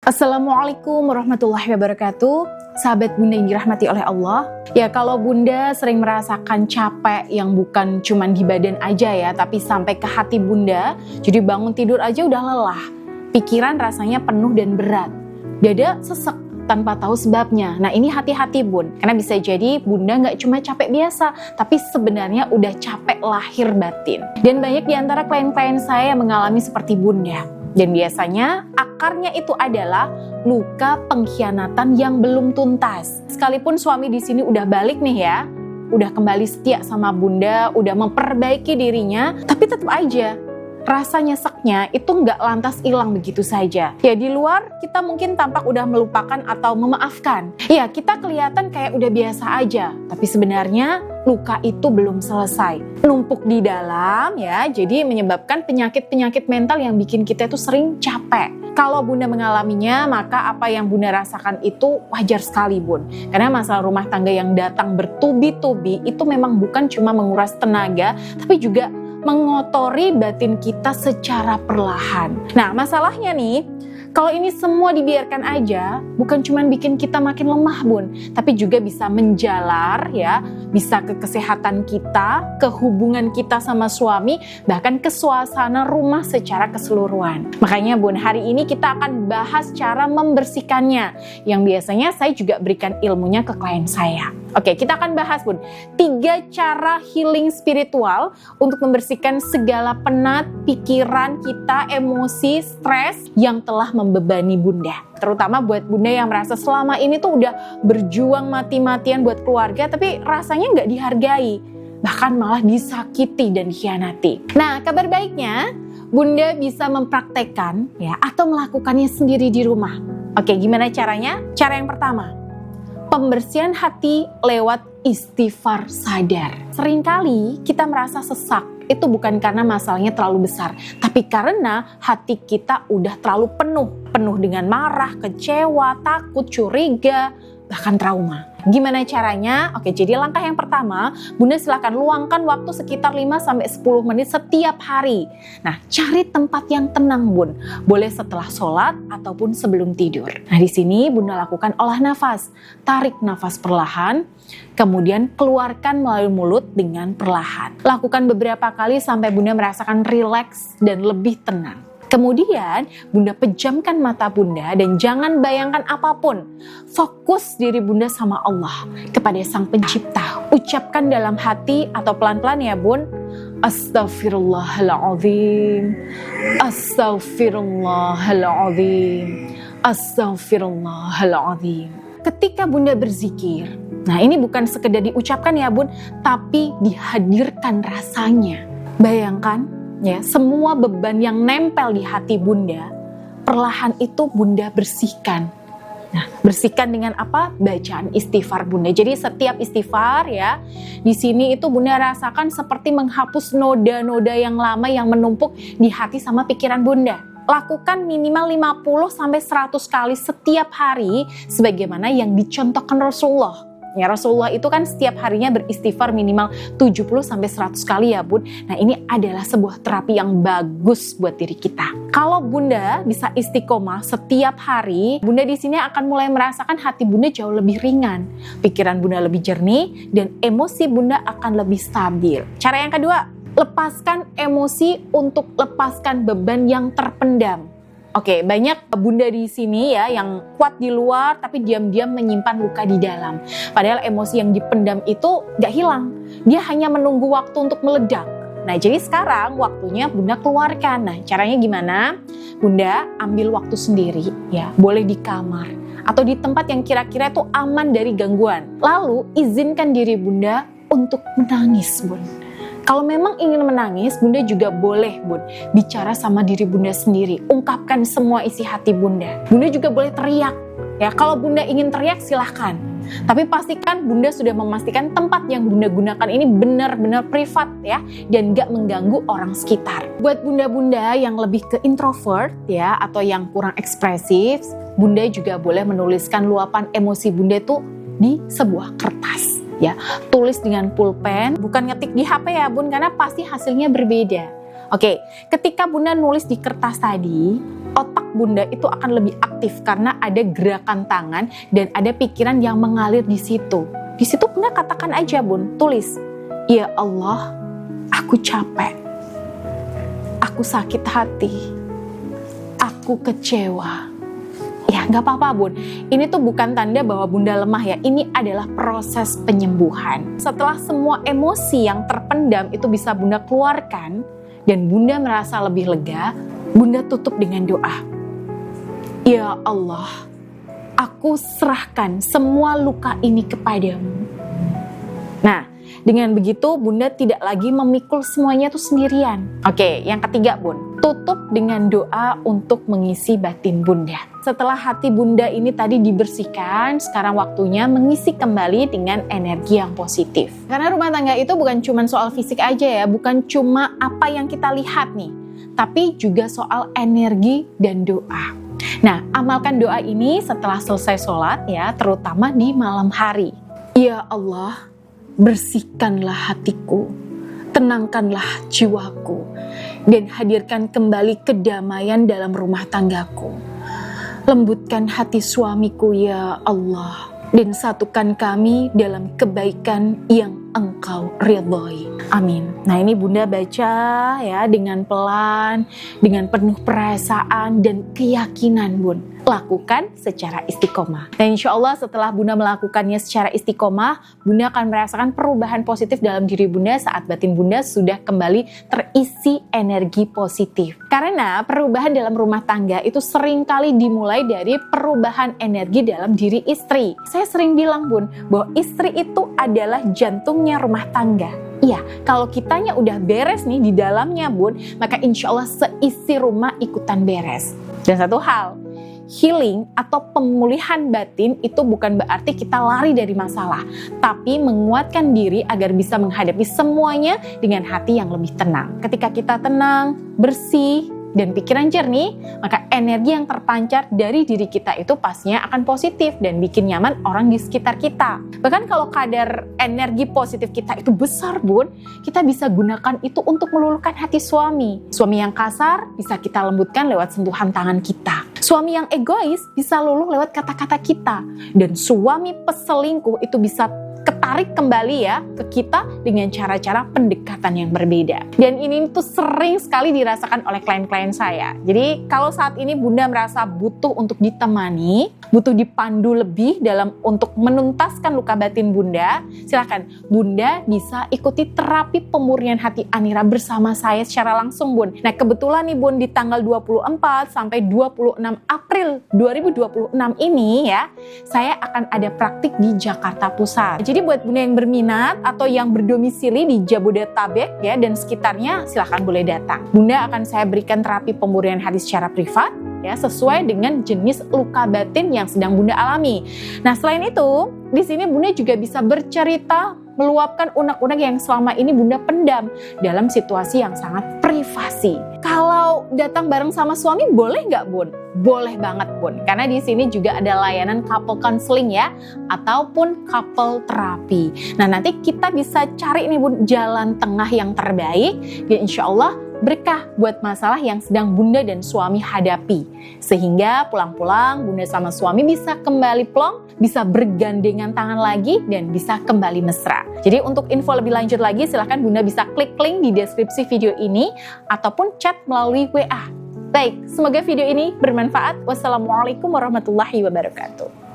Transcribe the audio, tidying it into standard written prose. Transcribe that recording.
Assalamualaikum warahmatullahi wabarakatuh. Sahabat Bunda yang dirahmati oleh Allah. Ya, kalau Bunda sering merasakan capek yang bukan cuman di badan aja ya, tapi sampai ke hati Bunda. Jadi bangun tidur aja udah lelah. Pikiran rasanya penuh dan berat. Dada sesek tanpa tahu sebabnya. Nah, ini hati-hati Bun. Karena bisa jadi Bunda nggak cuma capek biasa, tapi sebenarnya udah capek lahir batin. Dan banyak di antara klien-klien saya yang mengalami seperti Bunda. Dan biasanya akarnya itu adalah luka pengkhianatan yang belum tuntas. Sekalipun suami di sini udah balik nih ya, udah kembali setia sama Bunda, udah memperbaiki dirinya, tapi tetap aja rasa nyeseknya itu nggak lantas hilang begitu saja. Ya di luar kita mungkin tampak udah melupakan atau memaafkan. Ya kita kelihatan kayak udah biasa aja, tapi sebenarnya luka itu belum selesai. Numpuk di dalam ya, jadi menyebabkan penyakit-penyakit mental yang bikin kita itu sering capek. Kalau Bunda mengalaminya, maka apa yang Bunda rasakan itu wajar sekali Bun. Karena masalah rumah tangga yang datang bertubi-tubi itu memang bukan cuma menguras tenaga, tapi juga mengotori batin kita secara perlahan. Nah, masalahnya nih, kalau ini semua dibiarkan aja, bukan cuma bikin kita makin lemah Bun, tapi juga bisa menjalar ya, bisa ke kesehatan kita, ke hubungan kita sama suami, bahkan ke suasana rumah secara keseluruhan. Makanya Bun, hari ini kita akan bahas cara membersihkannya, yang biasanya saya juga berikan ilmunya ke klien saya. Oke, kita akan bahas Bun, 3 cara healing spiritual untuk membersihkan segala penat, pikiran kita, emosi, stres yang telah membebani Bunda. Terutama buat Bunda yang merasa selama ini tuh udah berjuang mati-matian buat keluarga, tapi rasanya nggak dihargai, bahkan malah disakiti dan dikhianati. Nah, kabar baiknya Bunda bisa mempraktekkan ya atau melakukannya sendiri di rumah. Oke, gimana caranya? Cara yang pertama, pembersihan hati lewat istighfar sadar. Seringkali kita merasa sesak, itu bukan karena masalahnya terlalu besar, tapi karena hati kita udah terlalu penuh dengan marah, kecewa, takut, curiga, bahkan trauma. Gimana caranya? Oke, jadi langkah yang pertama, Bunda silakan luangkan waktu sekitar 5-10 menit setiap hari. Nah, cari tempat yang tenang Bun. Boleh setelah sholat ataupun sebelum tidur. Nah, di sini Bunda lakukan olah nafas. Tarik nafas perlahan, kemudian keluarkan melalui mulut dengan perlahan. Lakukan beberapa kali sampai Bunda merasakan rileks dan lebih tenang. Kemudian Bunda pejamkan mata Bunda dan jangan bayangkan apapun. Fokus diri Bunda sama Allah, kepada Sang Pencipta. Ucapkan dalam hati atau pelan-pelan ya Bun. Astaghfirullahaladzim. Astaghfirullahaladzim. Astaghfirullahaladzim. Ketika Bunda berzikir, nah ini bukan sekedar diucapkan ya Bun, tapi dihadirkan rasanya. Bayangkan ya, semua beban yang nempel di hati Bunda, perlahan itu Bunda bersihkan. Nah, bersihkan dengan apa? Bacaan istighfar Bunda. Jadi setiap istighfar ya, di sini itu Bunda rasakan seperti menghapus noda-noda yang lama yang menumpuk di hati sama pikiran Bunda. Lakukan minimal 50-100 kali setiap hari, sebagaimana yang dicontohkan Rasulullah. Ya, Rasulullah itu kan setiap harinya beristighfar minimal 70-100 kali ya Bun. Nah, ini adalah sebuah terapi yang bagus buat diri kita. Kalau Bunda bisa istiqomah setiap hari, Bunda di sini akan mulai merasakan hati Bunda jauh lebih ringan, pikiran Bunda lebih jernih, dan emosi Bunda akan lebih stabil. Cara yang kedua, lepaskan emosi untuk lepaskan beban yang terpendam. Oke, banyak Bunda di sini ya yang kuat di luar tapi diam-diam menyimpan luka di dalam. Padahal emosi yang dipendam itu gak hilang. Dia hanya menunggu waktu untuk meledak. Nah, jadi sekarang waktunya Bunda keluarkan. Nah, caranya gimana? Bunda ambil waktu sendiri ya. Boleh di kamar atau di tempat yang kira-kira itu aman dari gangguan. Lalu izinkan diri Bunda untuk menangis, Bun. Kalau memang ingin menangis, Bunda juga boleh Bun, bicara sama diri Bunda sendiri. Ungkapkan semua isi hati Bunda. Bunda juga boleh teriak. Ya, kalau Bunda ingin teriak silahkan. Tapi pastikan Bunda sudah memastikan tempat yang Bunda gunakan ini benar-benar privat ya, dan gak mengganggu orang sekitar. Buat Bunda-Bunda yang lebih ke introvert ya, atau yang kurang ekspresif, Bunda juga boleh menuliskan luapan emosi Bunda itu di sebuah kertas. Ya, tulis dengan pulpen, bukan ngetik di HP ya Bun, karena pasti hasilnya berbeda. Oke, ketika Bunda nulis di kertas tadi, otak otak bunda itu akan lebih aktif karena ada gerakan tangan dan ada pikiran yang mengalir di situ. Di situ bunda katakan aja bun, tulis, ya Allah, aku capek, aku sakit hati, aku kecewa. Ya gak apa-apa bun, ini tuh bukan tanda bahwa bunda lemah ya, ini adalah proses penyembuhan. Setelah semua emosi yang terpendam itu bisa bunda keluarkan dan bunda merasa lebih lega, bunda tutup dengan doa. Ya Allah, aku serahkan semua luka ini kepadamu. Nah, dengan begitu bunda tidak lagi memikul semuanya itu sendirian. Oke, yang ketiga bun, tutup dengan doa untuk mengisi batin bunda. Setelah hati bunda ini tadi dibersihkan, sekarang waktunya mengisi kembali dengan energi yang positif. Karena rumah tangga itu bukan cuma soal fisik aja ya, bukan cuma apa yang kita lihat nih, tapi juga soal energi dan doa. Nah, amalkan doa ini setelah selesai sholat ya, terutama di malam hari. Ya Allah, bersihkanlah hatiku, tenangkanlah jiwaku, dan hadirkan kembali kedamaian dalam rumah tanggaku. Lembutkan hati suamiku ya Allah, dan satukan kami dalam kebaikan yang Engkau ridhoi. Amin. Nah ini bunda baca ya dengan pelan, dengan penuh perasaan dan keyakinan bun. Lakukan secara istiqomah. Dan insya Allah setelah bunda melakukannya secara istiqomah, bunda akan merasakan perubahan positif dalam diri bunda saat batin bunda sudah kembali terisi energi positif. Karena perubahan dalam rumah tangga itu seringkali dimulai dari perubahan energi dalam diri istri. Saya sering bilang bun, bahwa istri itu adalah jantungnya rumah tangga. Iya, kalau kitanya udah beres nih di dalamnya bun, maka insya Allah seisi rumah ikutan beres. Dan satu hal, healing atau pemulihan batin itu bukan berarti kita lari dari masalah, tapi menguatkan diri agar bisa menghadapi semuanya dengan hati yang lebih tenang. Ketika kita tenang, bersih, dan pikiran jernih, maka energi yang terpancar dari diri kita itu pastinya akan positif dan bikin nyaman orang di sekitar kita. Bahkan kalau kadar energi positif kita itu besar bun, kita bisa gunakan itu untuk meluluhkan hati suami. Suami yang kasar bisa kita lembutkan lewat sentuhan tangan kita. Suami yang egois bisa luluh lewat kata-kata kita. Dan suami peselingkuh itu bisa ketarik kembali ya ke kita dengan cara-cara pendekatan yang berbeda. Dan ini tuh sering sekali dirasakan oleh klien-klien saya. Jadi kalau saat ini bunda merasa butuh untuk ditemani, butuh dipandu lebih dalam untuk menuntaskan luka batin bunda, silakan bunda bisa ikuti terapi pemurnian hati Anira bersama saya secara langsung bun. Nah kebetulan nih bun di tanggal 24 sampai 26 April 2026 ini ya, saya akan ada praktik di Jakarta Pusat. Jadi buat bunda yang berminat atau yang berdomisili di Jabodetabek ya dan sekitarnya, silahkan boleh datang. Bunda akan saya berikan terapi pemurnian hati secara privat ya sesuai dengan jenis luka batin yang sedang bunda alami. Nah selain itu, di sini bunda juga bisa bercerita, meluapkan unek-unek yang selama ini bunda pendam dalam situasi yang sangat privasi. Kalau datang bareng sama suami boleh nggak bun? Boleh banget bun, karena di sini juga ada layanan couple counseling ya, ataupun couple terapi. Nah nanti kita bisa cari nih bun jalan tengah yang terbaik, dan insya Allah berkah buat masalah yang sedang bunda dan suami hadapi. Sehingga pulang-pulang bunda sama suami bisa kembali plong, bisa bergandengan tangan lagi, dan bisa kembali mesra. Jadi untuk info lebih lanjut lagi silahkan bunda bisa klik link di deskripsi video ini ataupun chat melalui WA. Baik, semoga video ini bermanfaat. Wassalamualaikum warahmatullahi wabarakatuh.